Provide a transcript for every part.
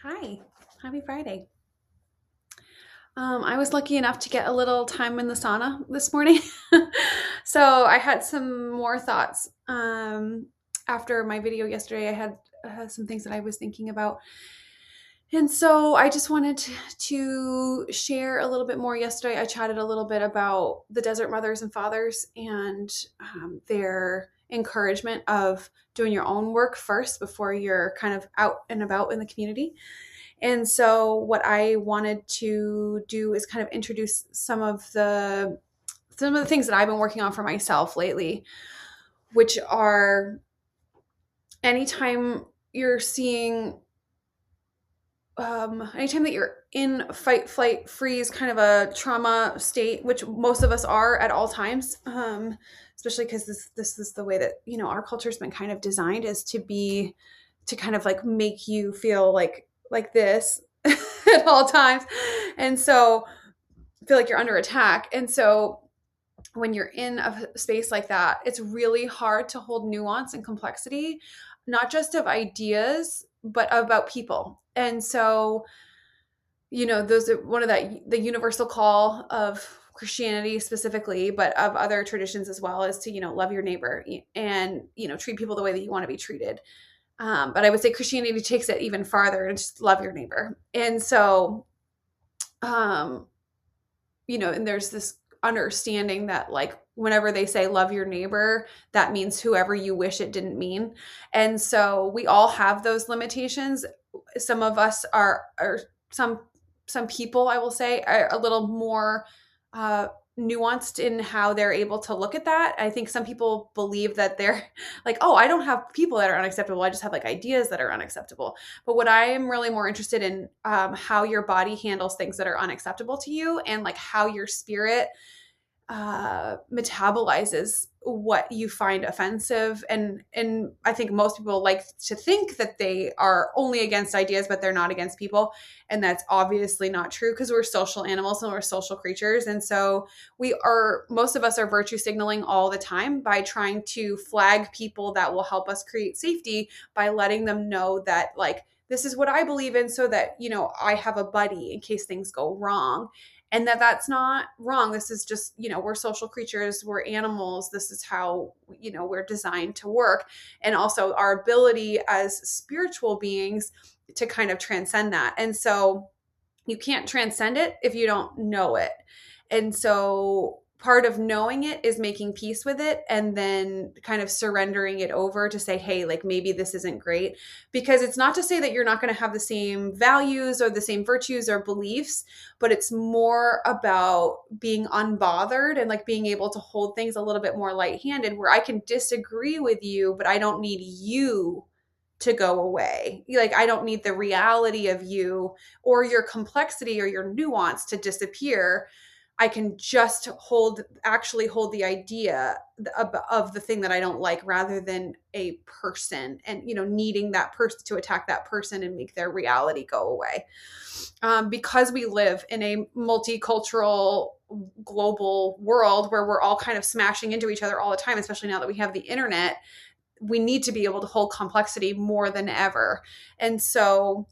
Hi, happy Friday. I was lucky enough to get a little time in the sauna this morning. So I had some more thoughts. After my video yesterday, I had some things that I was thinking about. And so I just wanted to share a little bit more. Yesterday, I chatted a little bit about the desert mothers and fathers and their encouragement of doing your own work first before you're kind of out and about in the community. And so what I wanted to do is kind of introduce some of the things that I've been working on for myself lately, which are anytime you're seeing anytime that you're in fight, flight, freeze, kind of a trauma state, which most of us are at all times, especially because this is the way that our culture's been kind of designed is to kind of like make you feel like this at all times, and so feel like you're under attack. And so when you're in a space like that, it's really hard to hold nuance and complexity, not just of ideas, but about people. And so, those are one of the universal call of Christianity specifically, but of other traditions as well, is to, love your neighbor and, treat people the way that you want to be treated. But I would say Christianity takes it even farther and just love your neighbor. And so, um, and there's this understanding that like whenever they say love your neighbor, that means whoever you wish it didn't mean. And so we all have those limitations. Some of us are some people, I will say, are a little more uh, nuanced in how they're able to look at that. I think some people believe that they're like, oh, I don't have people that are unacceptable. I just have like ideas that are unacceptable. But what I am really more interested in, how your body handles things that are unacceptable to you, and like how your spirit metabolizes what you find offensive. And I think most people like to think that they are only against ideas, but they're not against people, and that's obviously not true because we're social animals and we're social creatures. And so most of us are virtue signaling all the time by trying to flag people that will help us create safety by letting them know that like this is what I believe in, so that I have a buddy in case things go wrong. And that's not wrong. This is just, we're social creatures, we're animals. This is how, we're designed to work. And also our ability as spiritual beings to kind of transcend that. And so you can't transcend it if you don't know it. And so part of knowing it is making peace with it and then kind of surrendering it over to say, hey, like maybe this isn't great. Because it's not to say that you're not going to have the same values or the same virtues or beliefs, but it's more about being unbothered and like being able to hold things a little bit more light-handed, where I can disagree with you, but I don't need you to go away. Like, I don't need the reality of you or your complexity or your nuance to disappear. I can just actually hold the idea of the thing that I don't like, rather than a person, and needing that person to attack that person and make their reality go away. Because we live in a multicultural global world where we're all kind of smashing into each other all the time, especially now that we have the internet, we need to be able to hold complexity more than ever. And so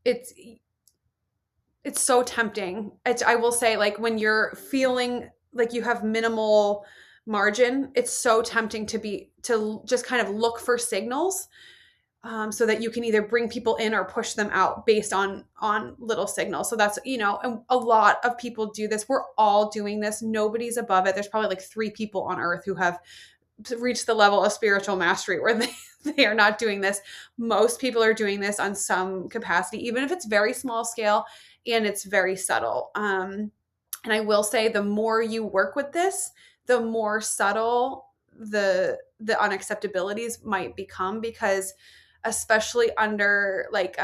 it's so tempting. I will say, like, when you're feeling like you have minimal margin, it's so tempting to just kind of look for signals, so that you can either bring people in or push them out based on little signals. So that's, and a lot of people do this. We're all doing this. Nobody's above it. There's probably like 3 people on earth who have reached the level of spiritual mastery where they are not doing this. Most people are doing this on some capacity, even if it's very small scale and it's very subtle. And I will say, the more you work with this, the more subtle the unacceptabilities might become, because especially under like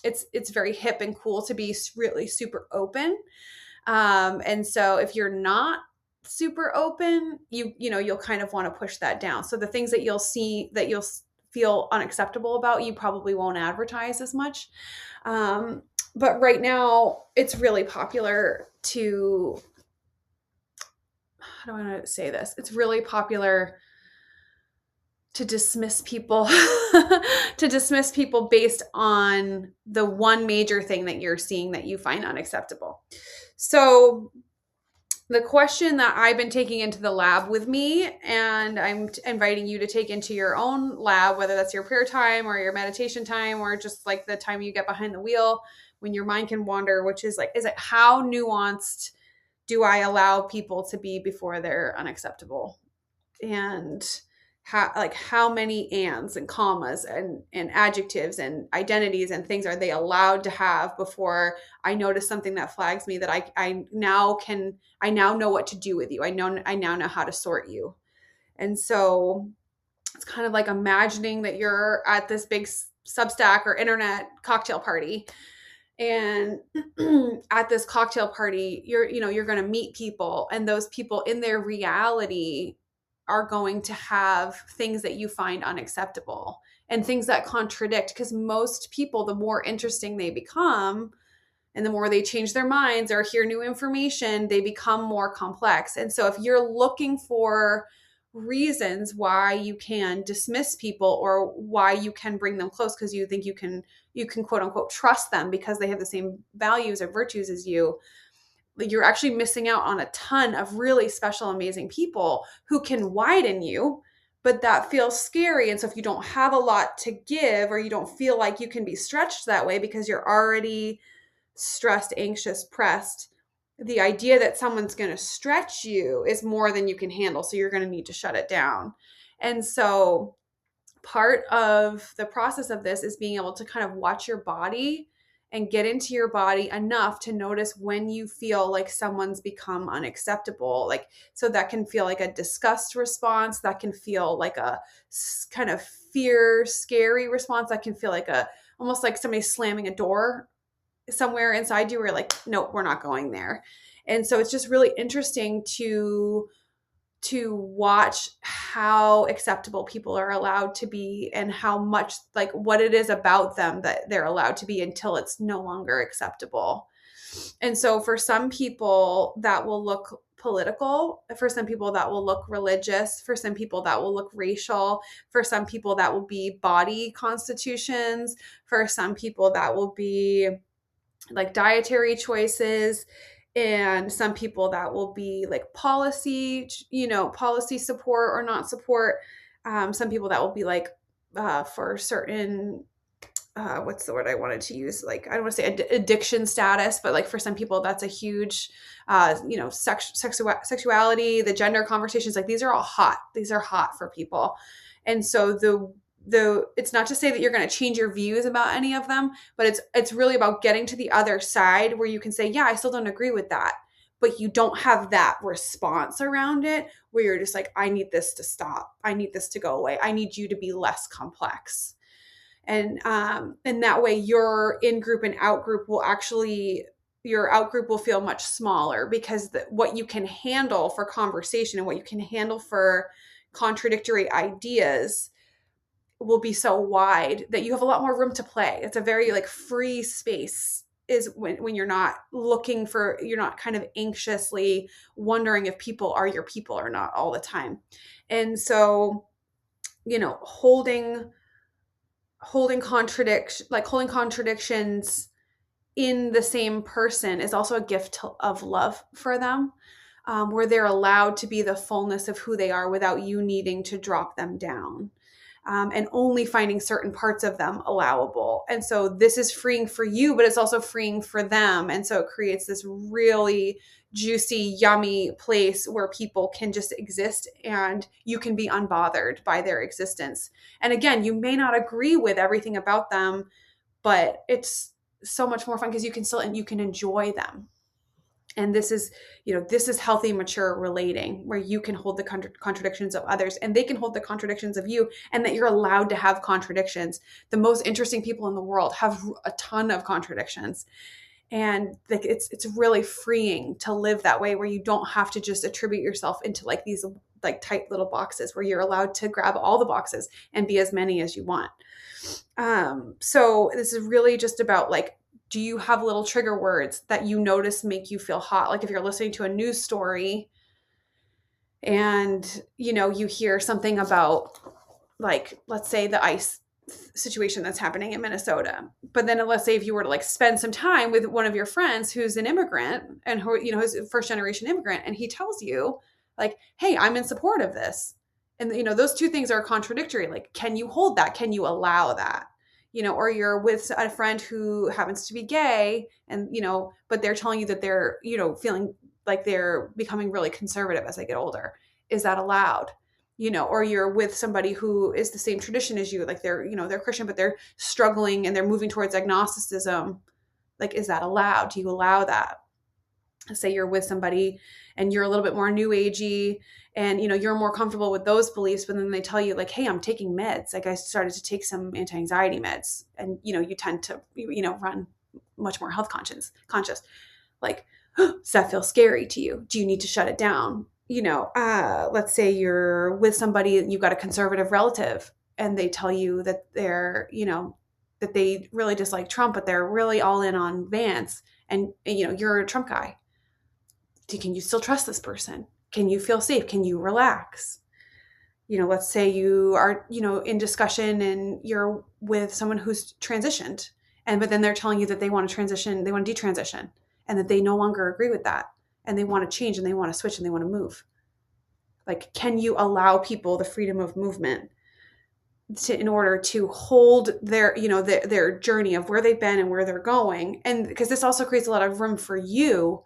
it's very hip and cool to be really super open. And so if you're not super open, you'll kind of want to push that down. So the things that you'll see that you'll feel unacceptable about, you probably won't advertise as much. But right now it's really popular to, how do I want to say this? It's really popular to dismiss people to dismiss people based on the one major thing that you're seeing that you find unacceptable. So the question that I've been taking into the lab with me, and I'm inviting you to take into your own lab, whether that's your prayer time or your meditation time, or just like the time you get behind the wheel when your mind can wander, which is like, is it how nuanced do I allow people to be before they're unacceptable? And how many ands and commas and adjectives and identities and things are they allowed to have before I notice something that flags me that I now know what to do with you. I now know how to sort you. And so it's kind of like imagining that you're at this big Substack or internet cocktail party, and at this cocktail party you're going to meet people, and those people in their reality are going to have things that you find unacceptable and things that contradict, because most people, the more interesting they become and the more they change their minds or hear new information, they become more complex. And so if you're looking for reasons why you can dismiss people or why you can bring them close because you think you can quote unquote trust them because they have the same values or virtues as you, you're actually missing out on a ton of really special, amazing people who can widen you, but that feels scary. And so if you don't have a lot to give, or you don't feel like you can be stretched that way because you're already stressed, anxious, pressed, the idea that someone's going to stretch you is more than you can handle. So you're going to need to shut it down. And so part of the process of this is being able to kind of watch your body and get into your body enough to notice when you feel like someone's become unacceptable. Like, so that can feel like a disgust response, that can feel like a kind of fear, scary response, that can feel like almost like somebody slamming a door somewhere inside you where you're like, nope, we're not going there. And so it's just really interesting to watch how acceptable people are allowed to be, and how much, like, what it is about them that they're allowed to be until it's no longer acceptable. And so for some people that will look political, for some people that will look religious, for some people that will look racial, for some people that will be body constitutions, for some people that will be like dietary choices, and some people that will be like policy support or not support. Some people that will be like for certain what's the word I wanted to use? Like, I don't want to say addiction status, but like for some people that's a huge, sexuality, the gender conversations, like these are all hot. These are hot for people. And so it's not to say that you're going to change your views about any of them, but it's really about getting to the other side where you can say, yeah, I still don't agree with that, but you don't have that response around it where you're just like, I need this to stop. I need this to go away. I need you to be less complex. And that way your in-group and out-group your out-group will feel much smaller, because what you can handle for conversation and what you can handle for contradictory ideas will be so wide that you have a lot more room to play. It's a very like free space, is when you're not you're not kind of anxiously wondering if people are your people or not all the time. And so, holding contradictions in the same person is also a gift of love for them, where they're allowed to be the fullness of who they are without you needing to drop them down, and only finding certain parts of them allowable. And so this is freeing for you, but it's also freeing for them. And so it creates this really juicy, yummy place where people can just exist and you can be unbothered by their existence. And again, you may not agree with everything about them, but it's so much more fun because you can enjoy them. And this is healthy, mature relating, where you can hold the contradictions of others and they can hold the contradictions of you, and that you're allowed to have contradictions. The most interesting people in the world have a ton of contradictions. And like it's really freeing to live that way, where you don't have to just attribute yourself into like these like tight little boxes, where you're allowed to grab all the boxes and be as many as you want. So this is really just about like, do you have little trigger words that you notice make you feel hot? Like if you're listening to a news story and you hear something about like, let's say the ICE situation that's happening in Minnesota. But then let's say if you were to like spend some time with one of your friends who's an immigrant and who, you know, is a first generation immigrant, and he tells you like, hey, I'm in support of this. And, you know, those two things are contradictory. Like, can you hold that? Can you allow that? You know, or you're with a friend who happens to be gay and, you know, but they're telling you that they're, you know, feeling like they're becoming really conservative as they get older. Is that allowed? You know, or you're with somebody who is the same tradition as you, like they're, you know, they're Christian, but they're struggling and they're moving towards agnosticism. Like, is that allowed? Do you allow that? Say you're with somebody and you're a little bit more new agey and, you know, you're more comfortable with those beliefs, but then they tell you like, hey, I'm taking meds. Like I started to take some anti-anxiety meds, and, you know, you tend to, you know, run much more health conscious. Like, does that feel scary to you? Do you need to shut it down? You know, let's say you're with somebody, you've got a conservative relative and they tell you that they're, you know, that they really dislike Trump, but they're really all in on Vance, and you know, you're a Trump guy. Can you still trust this person? Can you feel safe? Can you relax? You know, let's say you are, you know, in discussion and you're with someone who's transitioned, but then they're telling you that they want to transition, they want to detransition, and that they no longer agree with that, and they want to change and they want to switch and they want to move. Like, can you allow people the freedom of movement in order to hold their, you know, their journey of where they've been and where they're going? And because this also creates a lot of room for you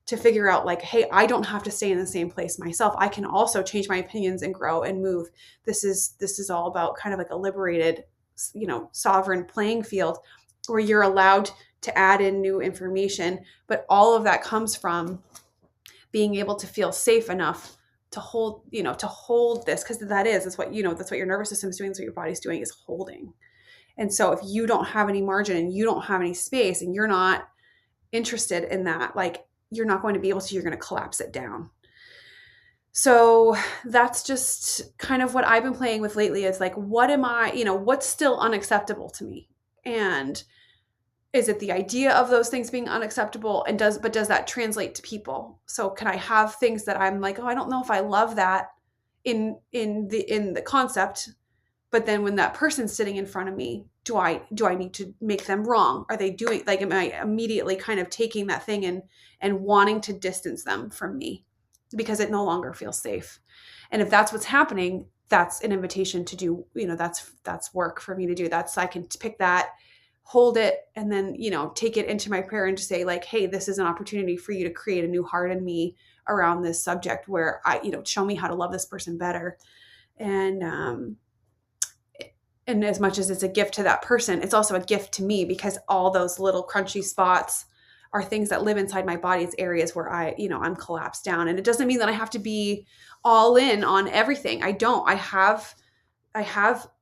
to figure out like, hey, I don't have to stay in the same place myself. I can also change my opinions and grow and move. This is all about kind of like a liberated, you know, sovereign playing field where you're allowed to add in new information. But all of that comes from being able to feel safe enough to hold, you know, to hold this, because that's what, you know, that's what your nervous system is doing. That's what your body's doing, is holding. And so if you don't have any margin and you don't have any space and you're not interested in that, like, you're not going to be able to, you're going to collapse it down. So that's just kind of what I've been playing with lately, is like, what am I, you know, what's still unacceptable to me? And is it the idea of those things being unacceptable? And does that translate to people? So can I have things that I'm like, oh, I don't know if I love that in the concept, but then when that person's sitting in front of me, do I need to make them wrong? Are they doing, like, am I immediately kind of taking that thing and wanting to distance them from me because it no longer feels safe? And if that's what's happening, that's an invitation to do, you know, that's work for me to do. That's, I can pick that, hold it, and then, you know, take it into my prayer and just say like, hey, this is an opportunity for you to create a new heart in me around this subject where I, you know, show me how to love this person better. And as much as it's a gift to that person, it's also a gift to me, because all those little crunchy spots are things that live inside my body. It's areas where I, you know, I'm collapsed down. And it doesn't mean that I have to be all in on everything. I don't. I have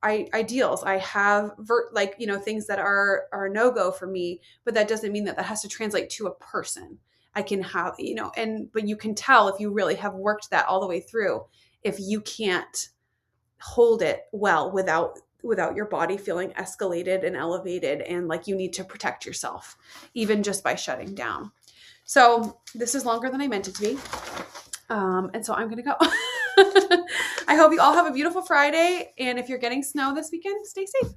ideals. I have like, you know, things that are no-go for me, but that doesn't mean that has to translate to a person. I can have, you know, but you can tell if you really have worked that all the way through, if you can't hold it well without your body feeling escalated and elevated and like you need to protect yourself, even just by shutting down. So this is longer than I meant it to be. And so I'm going to go. I hope you all have a beautiful Friday. And if you're getting snow this weekend, stay safe.